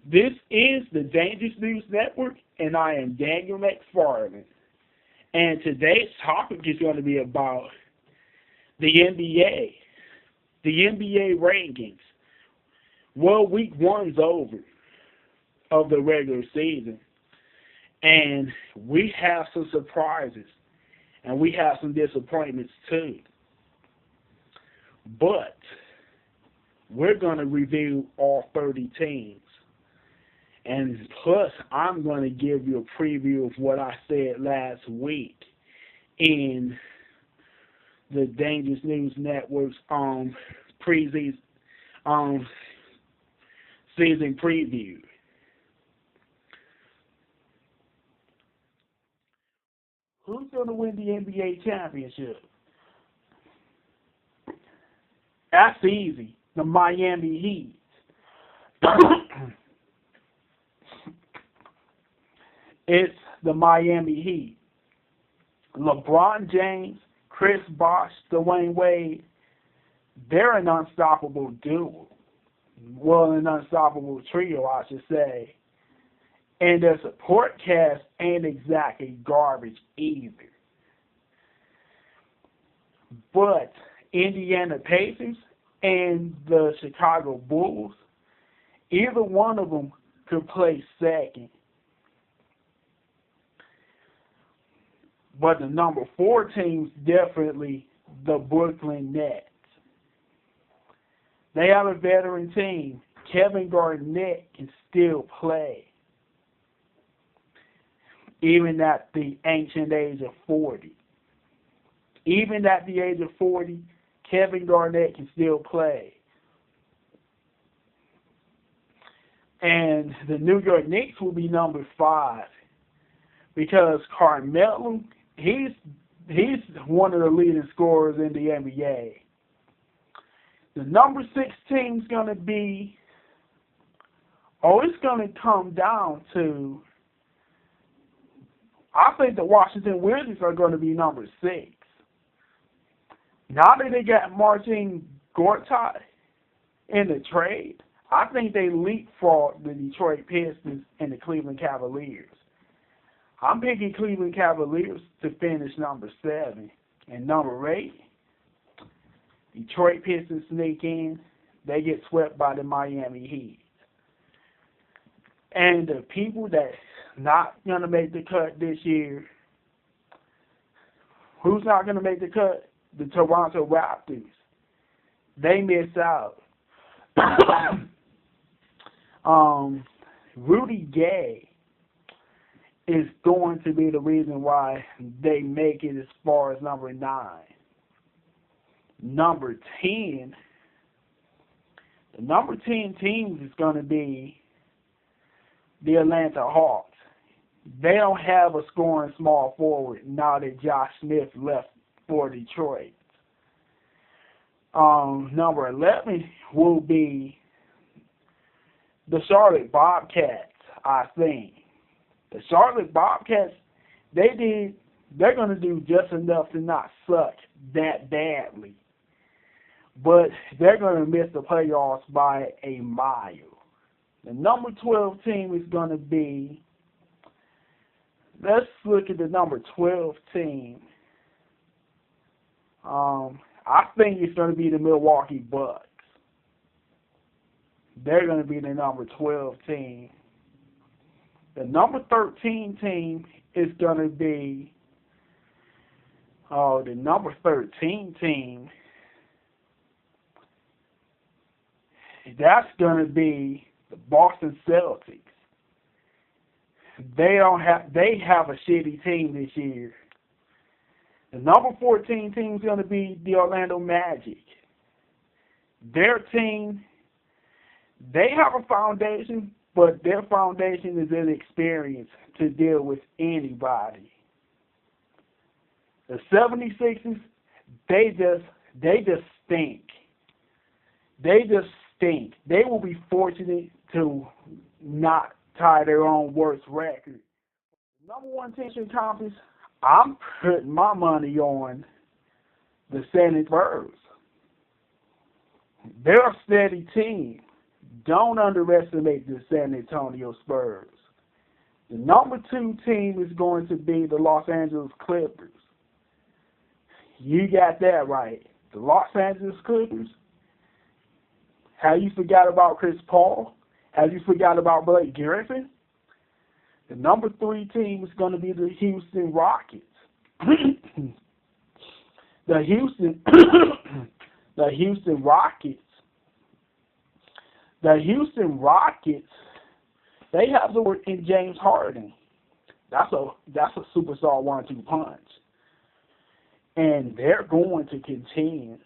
This is the Dangerous News Network, and I am Daniel McFarland. And today's topic is going to be about the NBA, the NBA rankings. Well, week one's over of the regular season, and we have some surprises, and we have some disappointments too. But we're going to review all 30 teams. And plus, I'm going to give you a preview of what I said last week in the Dangerous News Network's preseason season preview. Who's going to win the NBA championship? That's easy. The Miami Heat. It's the Miami Heat. LeBron James, Chris Bosh, Dwayne Wade, they're an unstoppable duo. Well, an unstoppable trio, I should say. And their support cast ain't exactly garbage either. But Indiana Pacers and the Chicago Bulls, either one of them could play second. But the number 4 team's definitely the Brooklyn Nets. They have a veteran team. Kevin Garnett can still play, even at the ancient age of 40. Even at the age of 40, Kevin Garnett can still play. And the New York Knicks will be number 5 because Carmelo, he's one of the leading scorers in the NBA. The number 6 team's going to be, it's going to come down to, I think the Washington Wizards are going to be number 6. Now that they got Marcin Gortat in the trade, I think they leapfrogged the Detroit Pistons and the Cleveland Cavaliers. I'm picking Cleveland Cavaliers to finish number 7. And number 8, Detroit Pistons sneak in. They get swept by the Miami Heat. And the people that's not going to make the cut this year, who's not going to make the cut? The Toronto Raptors. They miss out. Rudy Gay is going to be the reason why they make it as far as number 9. Number 10, the number 10 team is going to be the Atlanta Hawks. They don't have a scoring small forward now that Josh Smith left for Detroit. Number 11 will be the Charlotte Bobcats, I think. The Charlotte Bobcats, they're going to do just enough to not suck that badly. But they're going to miss the playoffs by a mile. The number 12 team is going to be, let's look at the number 12 team. I think it's going to be the Milwaukee Bucks. They're going to be the number 12 team. The number 13 team is going to be, the number 13 team, that's going to be the Boston Celtics. They have a shitty team this year. The number 14 team is going to be the Orlando Magic. Their team, they have a foundation, but their foundation is inexperienced to deal with anybody. The 76ers, they just stink. They just stink. They will be fortunate to not tie their own worst record. Number 1 team in conference, I'm putting my money on the San Spurs. They're a steady team. Don't underestimate the San Antonio Spurs. The number 2 team is going to be the Los Angeles Clippers. You got that right. The Los Angeles Clippers. Have you forgot about Chris Paul? Have you forgot about Blake Griffin? The number 3 team is going to be the Houston Rockets. the Houston Rockets. The Houston Rockets, they have the word in James Harden. That's a superstar 1-2 punch. And they're going to contend.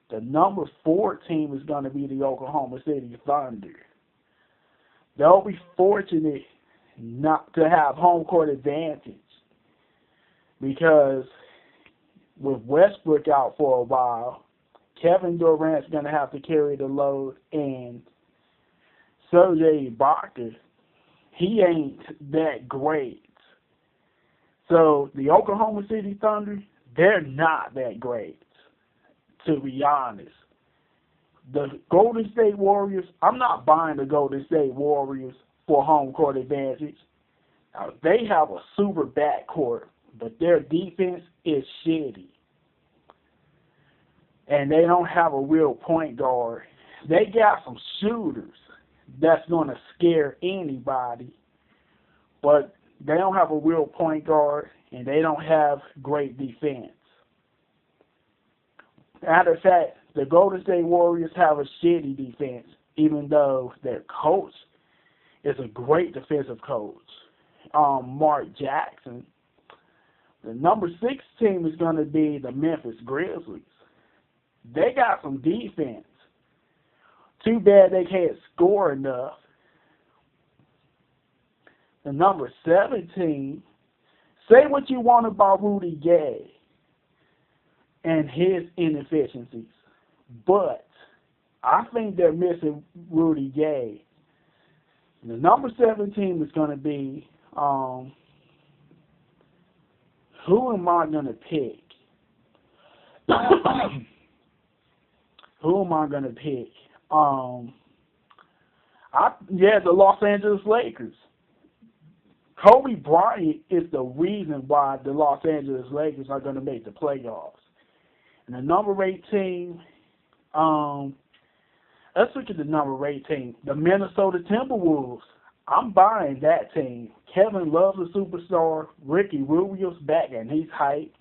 The number 4 team is going to be the Oklahoma City Thunder. They'll be fortunate not to have home court advantage because with Westbrook out for a while, Kevin Durant's going to have to carry the load, and Serge Ibaka, he ain't that great. So the Oklahoma City Thunder, they're not that great, to be honest. The Golden State Warriors, I'm not buying the Golden State Warriors for home court advantage. Now, they have a super backcourt, but their defense is shitty. And they don't have a real point guard. They got some shooters that's going to scare anybody, but they don't have a real point guard, and they don't have great defense. Matter of fact, the Golden State Warriors have a shitty defense, even though their coach is a great defensive coach, Mark Jackson. The number 6 team is going to be the Memphis Grizzlies. They got some defense. Too bad they can't score enough. The number 7 team, say what you want about Rudy Gay and his inefficiencies, but I think they're missing Rudy Gay. The number 7 team is going to be, who am I going to pick? Who am I going to pick? The Los Angeles Lakers. Kobe Bryant is the reason why the Los Angeles Lakers are going to make the playoffs. And the number 8 team, let's look at the number 8 team, the Minnesota Timberwolves. I'm buying that team. Kevin Love's a superstar. Ricky Rubio's back, and he's hyped.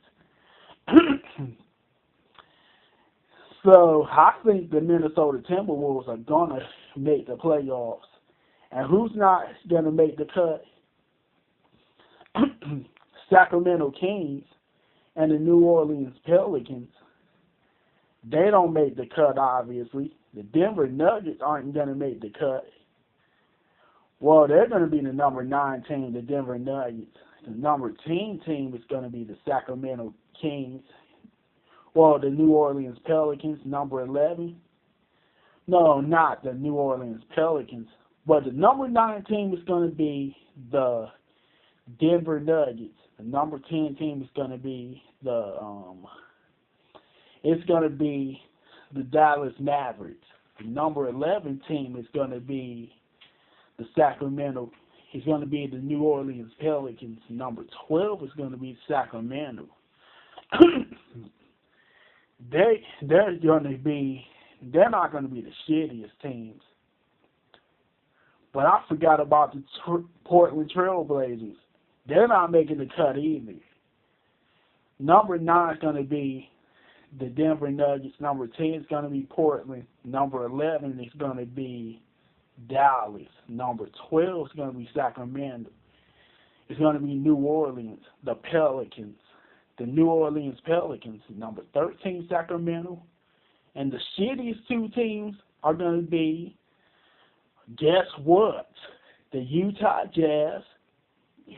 So I think the Minnesota Timberwolves are going to make the playoffs. And who's not going to make the cut? Sacramento Kings and the New Orleans Pelicans. They don't make the cut, obviously. The Denver Nuggets aren't going to make the cut. Well, they're going to be the number 9 team, the Denver Nuggets. The number 10 team is going to be the Sacramento Kings. Well, the New Orleans Pelicans, number 11. No, not the New Orleans Pelicans. But the number 9 team is going to be the Denver Nuggets. The number 10 team is going to be the Dallas Mavericks. The number 11 team is going to be the Sacramento. It's going to be the New Orleans Pelicans. Number 12 is going to be Sacramento. They're not going to be the shittiest teams. But I forgot about the Portland Trail Blazers. They're not making the cut either. Number 9 is going to be the Denver Nuggets. Number 10 is going to be Portland. Number 11 is going to be Dallas. Number 12 is going to be Sacramento. It's going to be New Orleans, the Pelicans. The New Orleans Pelicans, number 13, Sacramento. And the shittiest 2 teams are going to be, guess what? The Utah Jazz,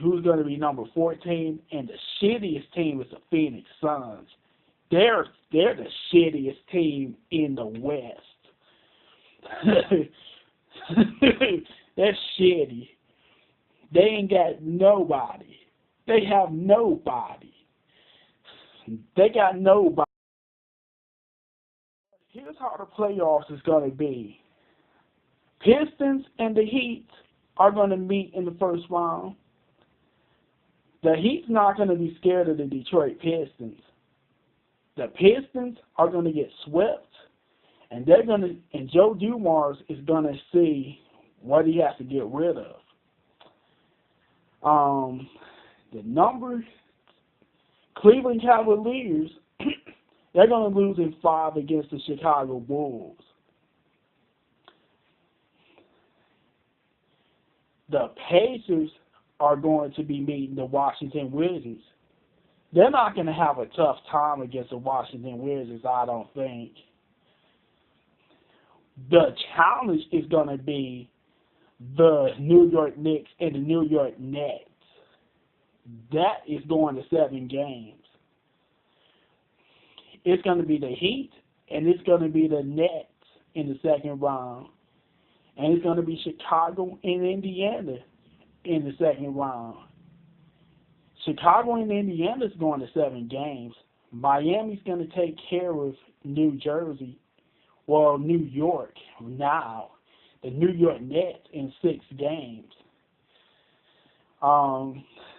who's going to be number 14, and the shittiest team is the Phoenix Suns. They're the shittiest team in the West. They're shitty. They ain't got nobody. They have nobody. They got nobody. Here's how the playoffs is going to be. Pistons and the Heat are going to meet in the first round. The Heat's not going to be scared of the Detroit Pistons. The Pistons are going to get swept, and Joe Dumars is going to see what he has to get rid of. The number Cleveland Cavaliers, they're going to lose in 5 against the Chicago Bulls. The Pacers are going to be meeting the Washington Wizards. They're not going to have a tough time against the Washington Wizards, I don't think. The challenge is going to be the New York Knicks and the New York Nets. That is going to 7 games. It's going to be the Heat, and it's going to be the Nets in the second round. And it's going to be Chicago and Indiana in the second round. Chicago and Indiana is going to 7 games. Miami's going to take care of New York now. The New York Nets in 6 games.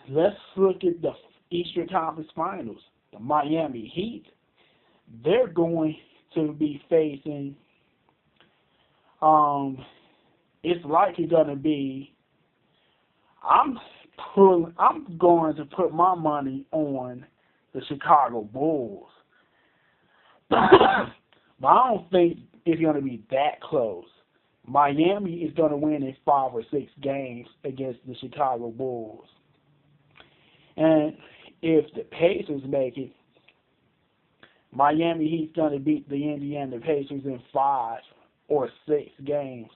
Let's look at the Eastern Conference Finals. The Miami Heat, they're going to be facing, it's likely going to be, I'm going to put my money on the Chicago Bulls. But I don't think it's going to be that close. Miami is going to win in 5 or 6 games against the Chicago Bulls. And if the Pacers make it, Miami Heat's going to beat the Indiana Pacers in 5 or 6 games.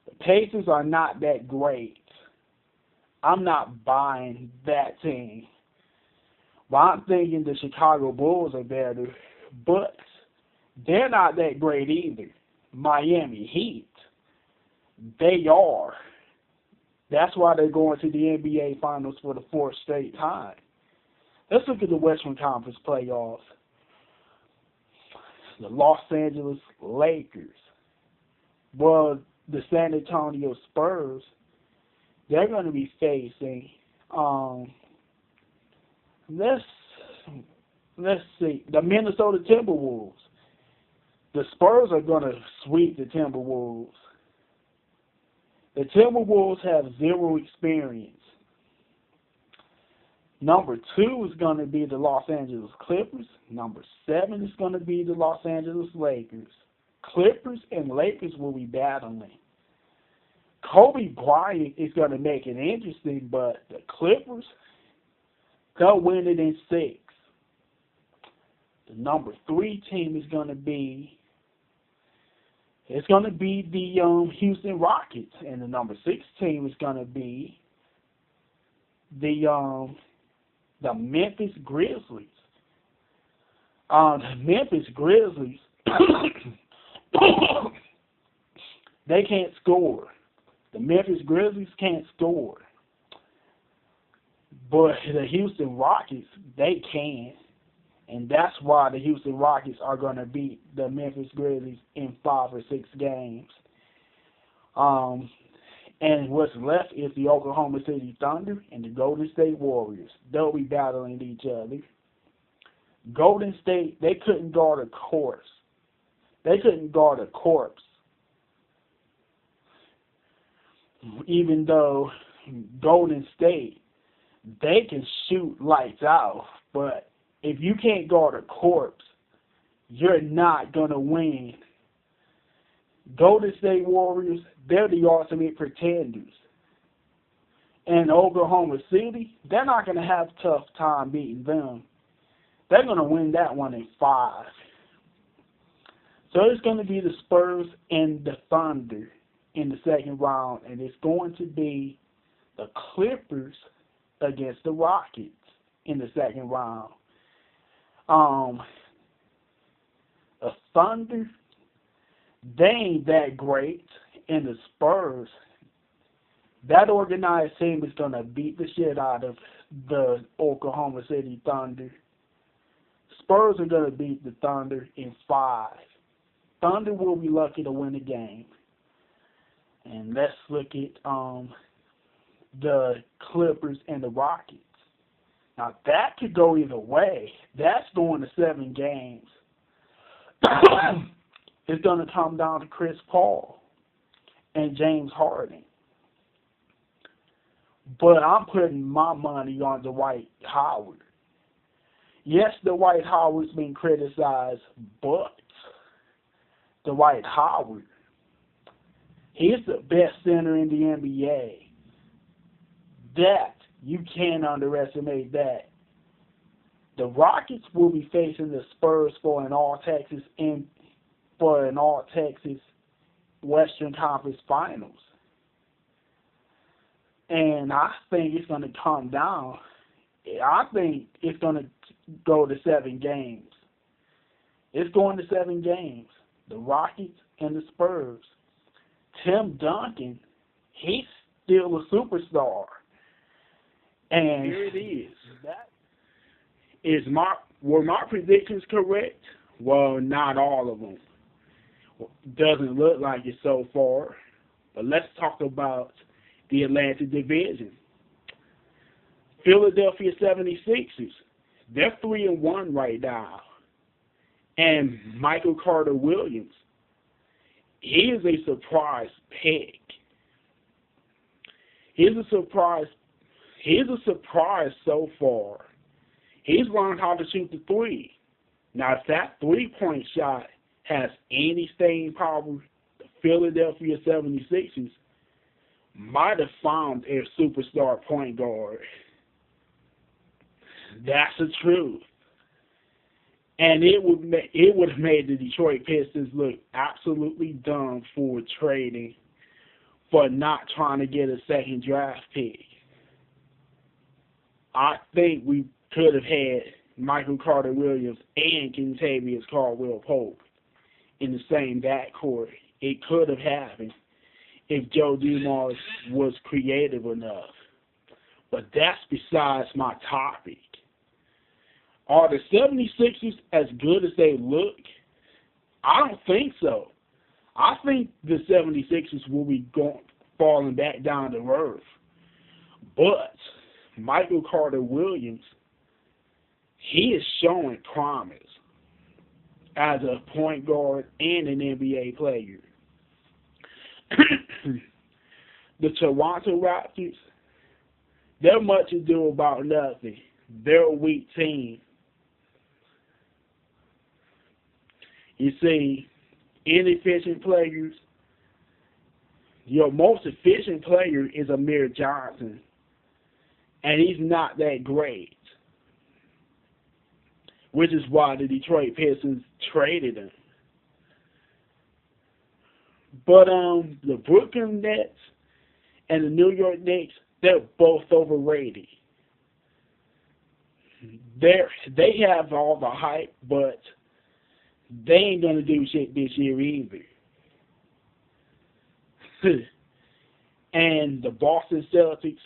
The Pacers are not that great. I'm not buying that team. But I'm thinking the Chicago Bulls are better, but they're not that great either. Miami Heat, they are. That's why they're going to the NBA Finals for the 4th straight time. Let's look at the Western Conference playoffs. The Los Angeles Lakers. Well, the San Antonio Spurs, they're going to be facing, let's see, the Minnesota Timberwolves. The Spurs are going to sweep the Timberwolves. The Timberwolves have 0 experience. Number 2 is going to be the Los Angeles Clippers. Number 7 is going to be the Los Angeles Lakers. Clippers and Lakers will be battling. Kobe Bryant is going to make it interesting, but the Clippers, they'll win it in 6. The number 3 team is going to be, it's going to be the Houston Rockets, and the number 6 team is going to be the Memphis Grizzlies. The Memphis Grizzlies, they can't score. The Memphis Grizzlies can't score. But the Houston Rockets, they can. And that's why the Houston Rockets are going to beat the Memphis Grizzlies in 5 or 6 games. And what's left is the Oklahoma City Thunder and the Golden State Warriors. They'll be battling each other. Golden State, they couldn't guard a corpse. They couldn't guard a corpse. Even though Golden State, they can shoot lights out, but if you can't guard a corpse, you're not going to win. Golden State Warriors, they're the ultimate pretenders. And Oklahoma City, they're not going to have a tough time beating them. They're going to win that one in 5. So it's going to be the Spurs and the Thunder in the second round, and it's going to be the Clippers against the Rockets in the second round. The Thunder, they ain't that great, and the Spurs, that organized team is going to beat the shit out of the Oklahoma City Thunder. Spurs are going to beat the Thunder in 5. Thunder will be lucky to win the game. And let's look at the Clippers and the Rockets. Now that could go either way. That's going to 7 games. It's going to come down to Chris Paul and James Harden. But I'm putting my money on Dwight Howard. Yes, Dwight Howard's been criticized, but Dwight Howard, he's the best center in the NBA. That, you can't underestimate that. The Rockets will be facing the Spurs for an All-Texas Western Conference Finals. And I think it's going to come down. I think it's going to go to 7 games. It's going to 7 games. The Rockets and the Spurs. Tim Duncan, he's still a superstar. And here it is. Were my predictions correct? Well, not all of them. Doesn't look like it so far. But let's talk about the Atlantic Division. Philadelphia 76ers, they're 3-1 right now. And Michael Carter Williams, he is a surprise pick. He's a surprise so far. He's learned how to shoot the 3. Now, if that 3-point shot has any staying power, the Philadelphia 76ers might have found a superstar point guard. That's the truth. And it would have made the Detroit Pistons look absolutely dumb for trading, for not trying to get a second draft pick. I think we could have had Michael Carter Williams and Kentavious Caldwell-Pope in the same backcourt. It could have happened if Joe Dumars was creative enough. But that's besides my topic. Are the 76ers as good as they look? I don't think so. I think the 76ers will be falling back down to earth. But Michael Carter Williams, he is showing promise as a point guard and an NBA player. The Toronto Raptors, they're much ado about nothing. They're a weak team. You see, inefficient players, your most efficient player is Amir Johnson, and he's not that great, which is why the Detroit Pistons traded him. But the Brooklyn Nets and the New York Knicks, they're both overrated. They have all the hype, but they ain't going to do shit this year either. And the Boston Celtics,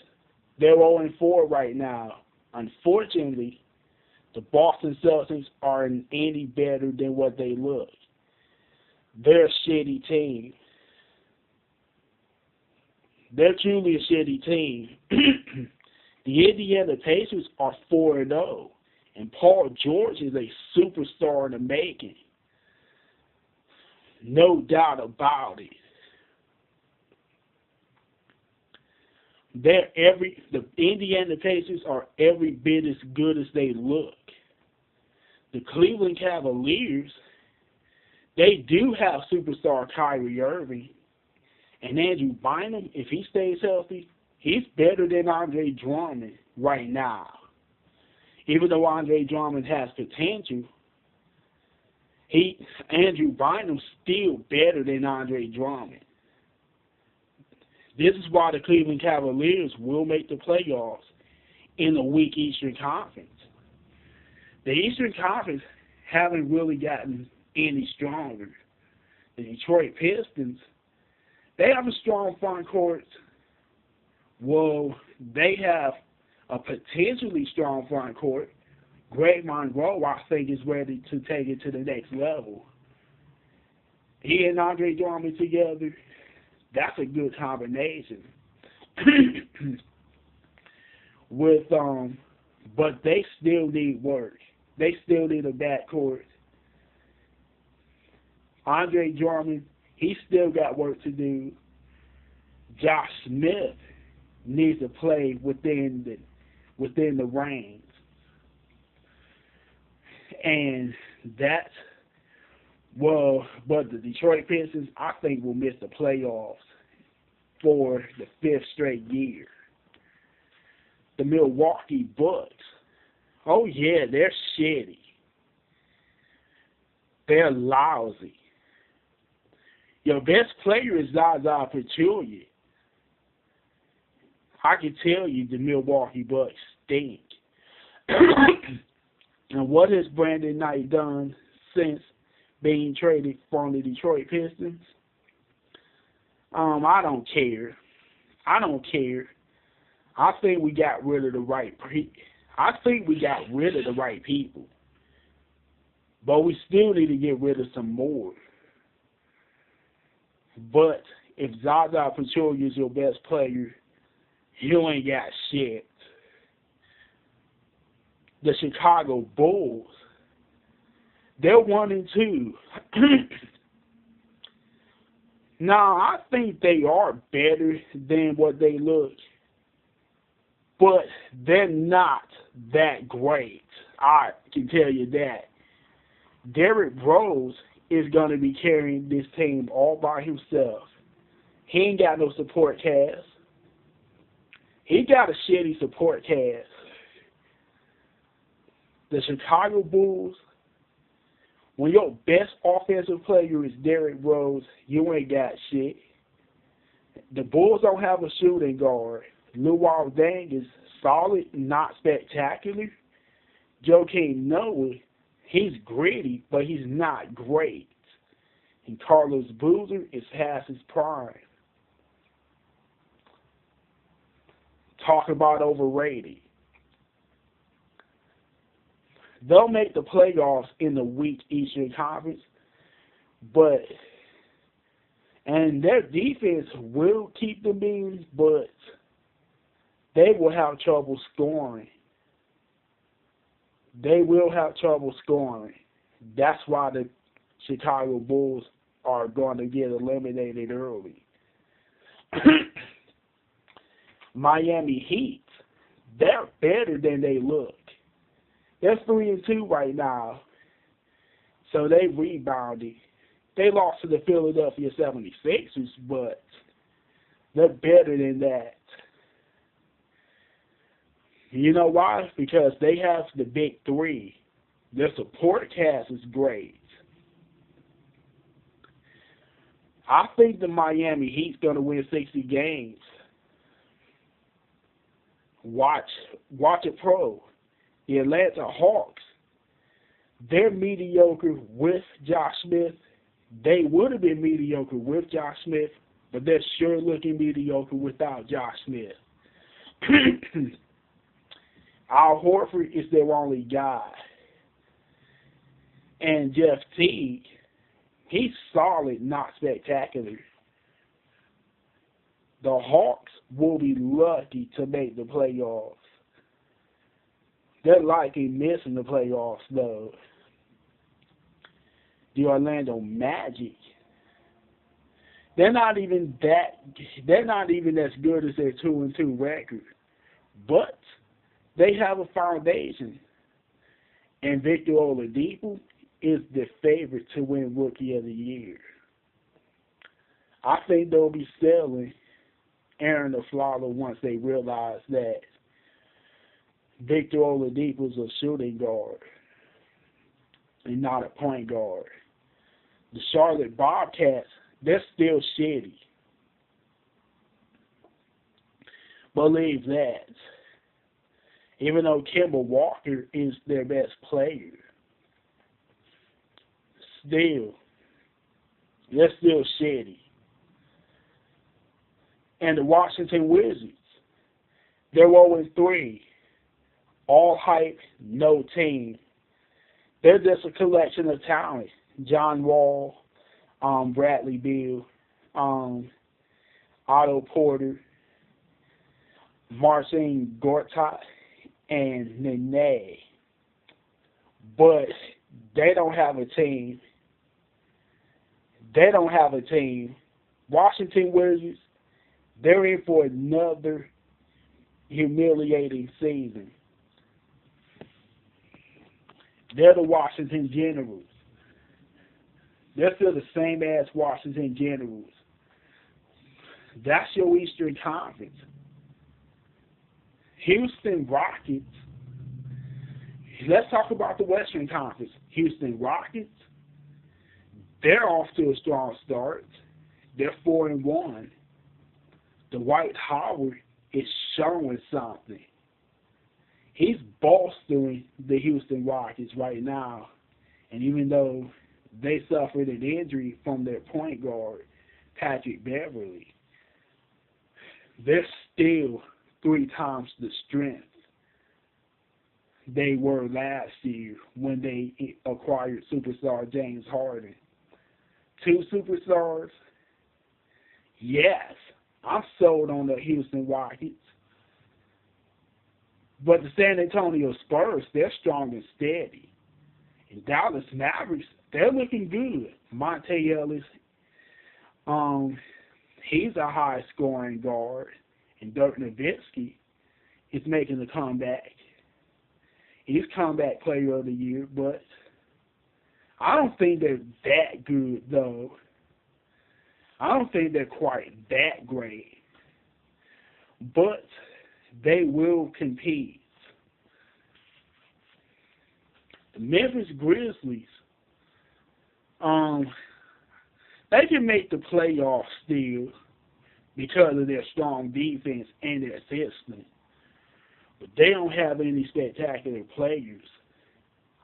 they're 0-4 right now. Unfortunately, the Boston Celtics aren't any better than what they look. They're a shitty team. They're truly a shitty team. The Indiana Pacers are 4-0, and Paul George is a superstar in the making. No doubt about it. The Indiana Pacers are every bit as good as they look. The Cleveland Cavaliers, they do have superstar Kyrie Irving. And Andrew Bynum, if he stays healthy, he's better than Andre Drummond right now. Even though Andre Drummond has potential, Andrew Bynum's still better than Andre Drummond. This is why the Cleveland Cavaliers will make the playoffs in the weak Eastern Conference. The Eastern Conference haven't really gotten any stronger. The Detroit Pistons, they have a strong front court. Well, they have a potentially strong front court. Greg Monroe, I think, is ready to take it to the next level. He and Andre Drummond together, That's a good combination. With but they still need work. They still need a backcourt. Andre Drummond, he still got work to do. Josh Smith needs to play within the range. And that's but the Detroit Pistons, I think, will miss the playoffs for the 5th straight year. The Milwaukee Bucks, oh yeah, they're shitty. They're lousy. Your best player is Zaza Pachulia. I can tell you the Milwaukee Bucks stink. And what has Brandon Knight done since being traded from the Detroit Pistons? I don't care. I don't care. I think we got rid of the right people. But we still need to get rid of some more. But if Zaza Pachulia is your best player, you ain't got shit. The Chicago Bulls, they're 1-2. Now, I think they are better than what they look, but they're not that great. I can tell you that. Derrick Rose is going to be carrying this team all by himself. He ain't got no support cast. He got a shitty support cast. The Chicago Bulls, when your best offensive player is Derrick Rose, you ain't got shit. The Bulls don't have a shooting guard. Luol Deng is solid, not spectacular. Joakim Noah, he's gritty, but he's not great. And Carlos Boozer is past his prime. Talk about overrated. They'll make the playoffs in the weak Eastern Conference, and their defense will keep them in, but they will have trouble scoring. They will have trouble scoring. That's why the Chicago Bulls are going to get eliminated early. Miami Heat, they're better than they look. They're 3-2 right now, so they rebounded. They lost to the Philadelphia 76ers, but they're better than that. You know why? Because they have the big three. Their support cast is great. I think the Miami Heat's going to win 60 games. Watch it pro. The Atlanta Hawks, they're mediocre with Josh Smith. They would have been mediocre with Josh Smith, but they're sure looking mediocre without Josh Smith. Al Horford is their only guy. And Jeff Teague, he's solid, not spectacular. The Hawks will be lucky to make the playoffs. They're likely missing the playoffs, though. The Orlando Magic, they're not even as good as their 2-2 record, but they have a foundation. And Victor Oladipo is the favorite to win Rookie of the Year. I think they'll be selling Aaron Aflalo once they realize that Victor Oladipo is a shooting guard and not a point guard. The Charlotte Bobcats, they're still shitty. Believe that. Even though Kemba Walker is their best player, they're still shitty. And the Washington Wizards, they're 0-3. All hype, no team. They're just a collection of talent. John Wall, Bradley Beal, Otto Porter, Marcin Gortat, and Nene. But they don't have a team. They don't have a team. Washington Wizards, they're in for another humiliating season. They're the Washington Generals. They're still the same as Washington Generals. That's your Eastern Conference. Houston Rockets. Let's talk about the Western Conference. Houston Rockets. They're off to a strong start. They're 4-1. Dwight Howard is showing something. He's bolstering the Houston Rockets right now. And even though they suffered an injury from their point guard, Patrick Beverly, they're still 3 times the strength they were last year when they acquired superstar James Harden. 2 superstars? Yes, I'm sold on the Houston Rockets. But the San Antonio Spurs, they're strong and steady. And Dallas Mavericks, they're looking good. Monte Ellis, he's a high-scoring guard. And Dirk Nowitzki is making a comeback. He's comeback player of the year, but I don't think they're that good, though. I don't think they're quite that great. But they will compete. The Memphis Grizzlies, they can make the playoffs still because of their strong defense and their system. But they don't have any spectacular players.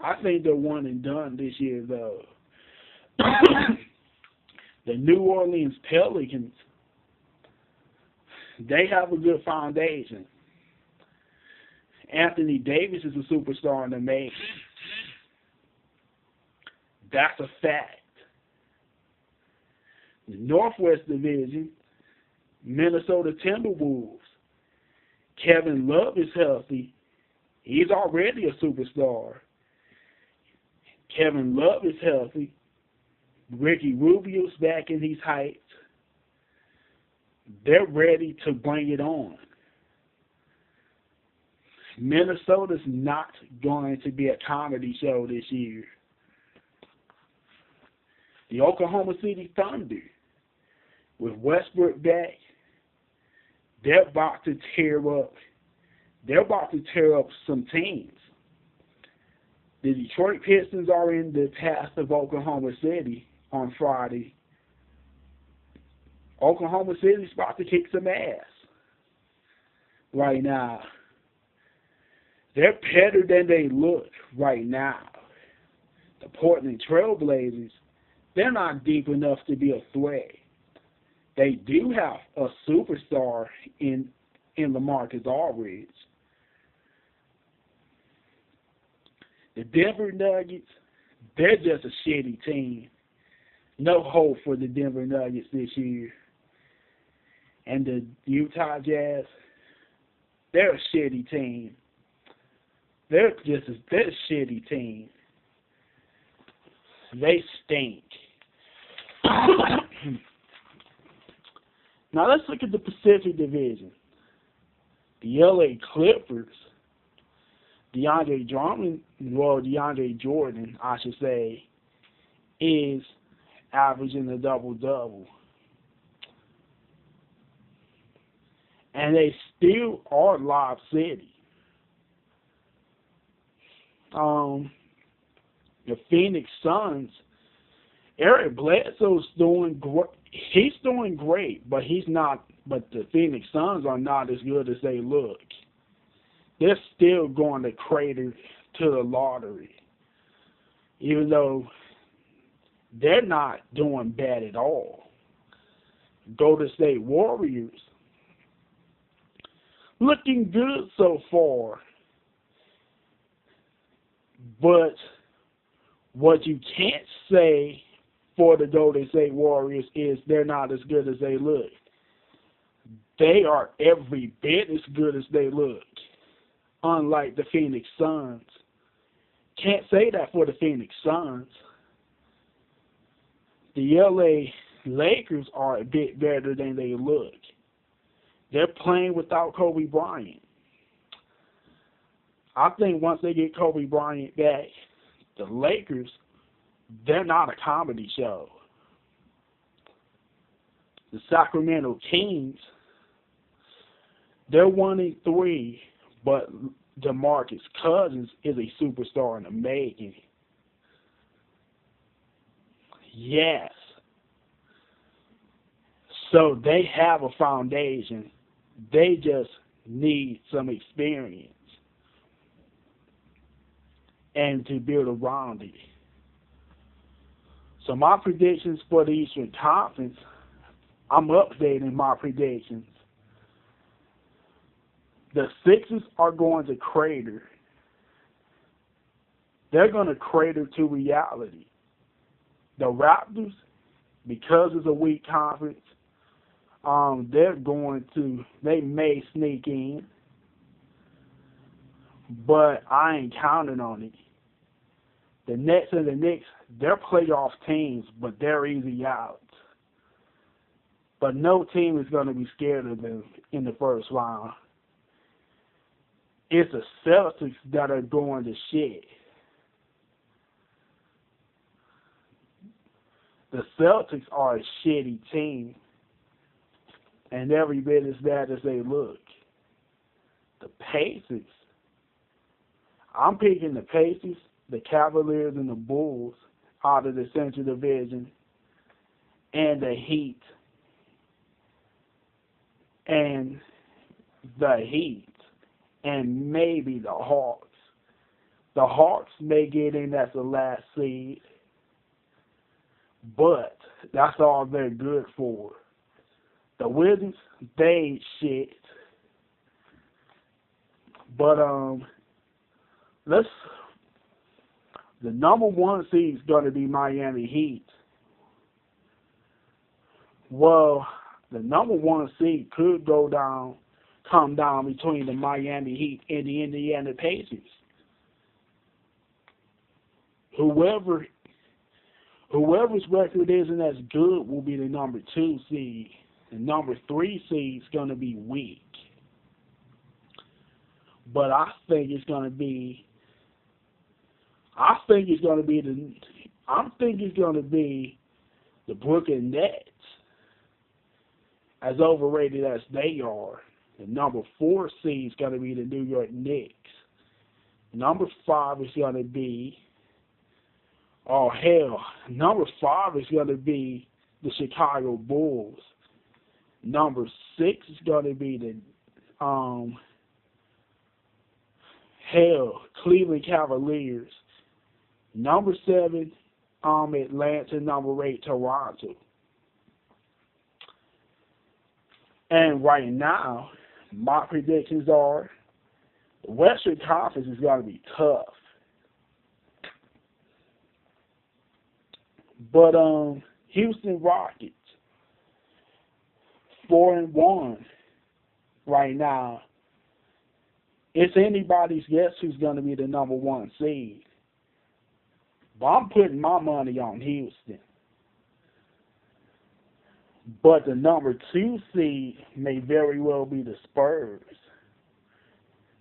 I think they're one and done this year, though. The New Orleans Pelicans, they have a good foundation. Anthony Davis is a superstar in the making. That's a fact. The Northwest Division, Minnesota Timberwolves. Kevin Love is healthy. He's already a superstar. Kevin Love is healthy. Ricky Rubio's back in his heights. They're ready to bring it on. Minnesota's not going to be a comedy show this year. The Oklahoma City Thunder, with Westbrook back, they're about to tear up. They're about to tear up some teams. The Detroit Pistons are in the path of Oklahoma City on Friday. Oklahoma City's about to kick some ass right now. They're better than they look right now. The Portland Trail Blazers, they're not deep enough to be a threat. They do have a superstar in LaMarcus Aldridge. The Denver Nuggets, they're just a shitty team. No hope for the Denver Nuggets this year. And the Utah Jazz, they're a shitty team. They're a shitty team. They stink. Now let's look at the Pacific Division. The LA Clippers, DeAndre Jordan, I should say, is averaging a double-double. And they still are Lob City. The Phoenix Suns, Eric Bledsoe's doing great. He's doing great, but he's not. But the Phoenix Suns are not as good as they look. They're still going to crater to the lottery, even though they're not doing bad at all. Golden State Warriors, looking good so far, but what you can't say for the Golden State Warriors is they're not as good as they look. they are every bit as good as they look. Unlike the Phoenix Suns. Can't say that for the Phoenix Suns. The LA Lakers are a bit better than they look. They're playing without Kobe Bryant. I think once they get Kobe Bryant back, the Lakers, they're not a comedy show. The Sacramento Kings, they're 1-3, but DeMarcus Cousins is a superstar in the making. Yes. So they have a foundation. They just need some experience and to build around it. So my predictions for the Eastern Conference, I'm updating my predictions. The Sixers are going to crater. They're going to crater to reality. The Raptors, because it's a weak conference, they may sneak in, but I ain't counting on it. The Nets and the Knicks, they're playoff teams, but they're easy outs. But no team is going to be scared of them in the first round. It's the Celtics that are going to shit. The Celtics are a shitty team, and every bit as bad as they look. The Pacers, I'm picking the Pacers, the Cavaliers, and the Bulls out of the Central Division, and the Heat. And maybe the Hawks. The Hawks may get in as the last seed, but that's all they're good for. The Wizards, they ain't shit. But the number one seed is going to be Miami Heat. Well, the number one seed could come down between the Miami Heat and the Indiana Pacers. Whoever's record isn't as good will be the number 2 seed. The number 3 seed is going to be weak. But I think it's going to be the Brooklyn Nets. As overrated as they are. The number 4 seed is going to be the New York Knicks. Number 5 is going to be, number 5 is going to be the Chicago Bulls. Number 6 is going to be the, Cleveland Cavaliers. Number 7, Atlanta. Number 8, Toronto. And right now, my predictions are the Western Conference is going to be tough. But Houston Rockets, 4-1 right now. It's anybody's guess who's going to be the number 1 seed. But I'm putting my money on Houston. But the number 2 seed may very well be the Spurs.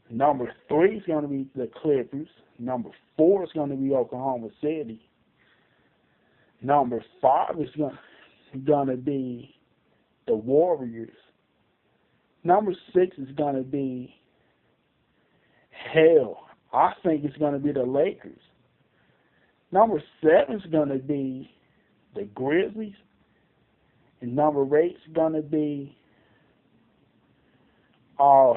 Number 3 is going to be the Clippers. Number 4 is going to be Oklahoma City. Number 5 is going to be the Warriors. Number 6 is going to be, I think it's going to be the Lakers. Number 7 is going to be the Grizzlies. And number 8 is going to be, I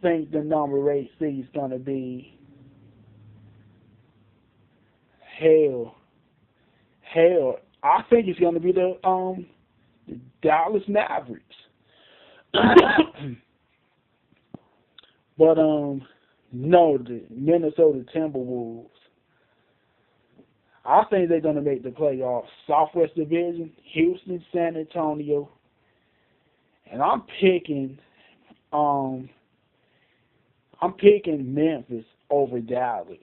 think the number 8 seed is going to be, I think it's going to be the Dallas Mavericks. But, no, the Minnesota Timberwolves. I think they're going to make the playoffs. Southwest Division, Houston, San Antonio, and I'm picking Memphis over Dallas.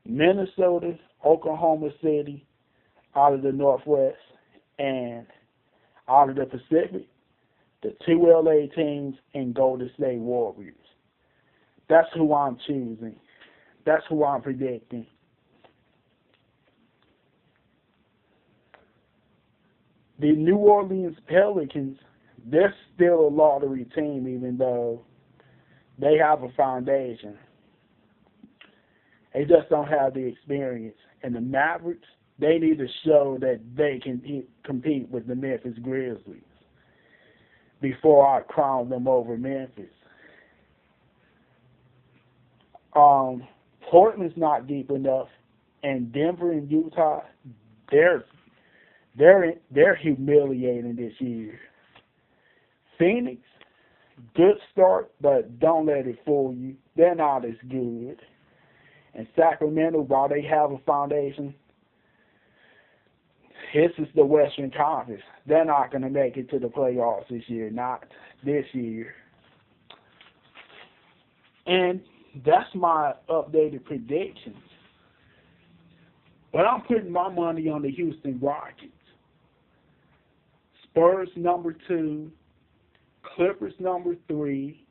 Minnesota, Oklahoma City, out of the Northwest, and out of the Pacific, the two LA teams and Golden State Warriors. That's who I'm choosing. That's who I'm predicting. The New Orleans Pelicans, they're still a lottery team, even though they have a foundation. They just don't have the experience. And the Mavericks, they need to show that they can compete with the Memphis Grizzlies before I crown them over Memphis. Portland's not deep enough, and Denver and Utah, they're humiliating this year. Phoenix, good start, but don't let it fool you. They're not as good. And Sacramento, while they have a foundation, this is the Western Conference. They're not going to make it to the playoffs this year, not this year. And that's my updated predictions. But I'm putting my money on the Houston Rockets. Spurs number 2, Clippers number 3,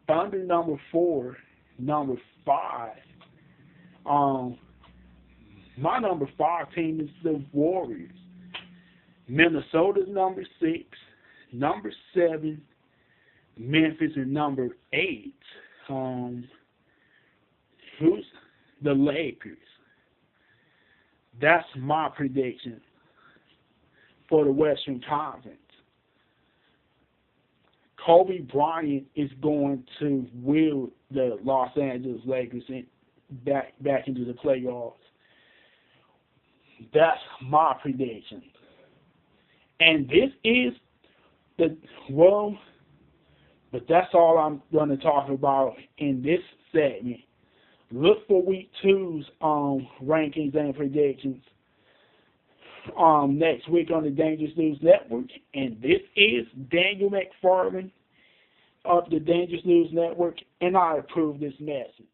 Thunder number 4, number 5. My number 5 team is the Warriors. Minnesota's number 6, number 7, Memphis is number 8. Who's the Lakers? That's my prediction for the Western Conference. Kobe Bryant is going to wheel the Los Angeles Lakers back into the playoffs. That's my prediction. And this is but that's all I'm going to talk about in this segment. Look for week 2's rankings and predictions next week on the Dangerous News Network. And this is Daniel McFarland of the Dangerous News Network, and I approve this message.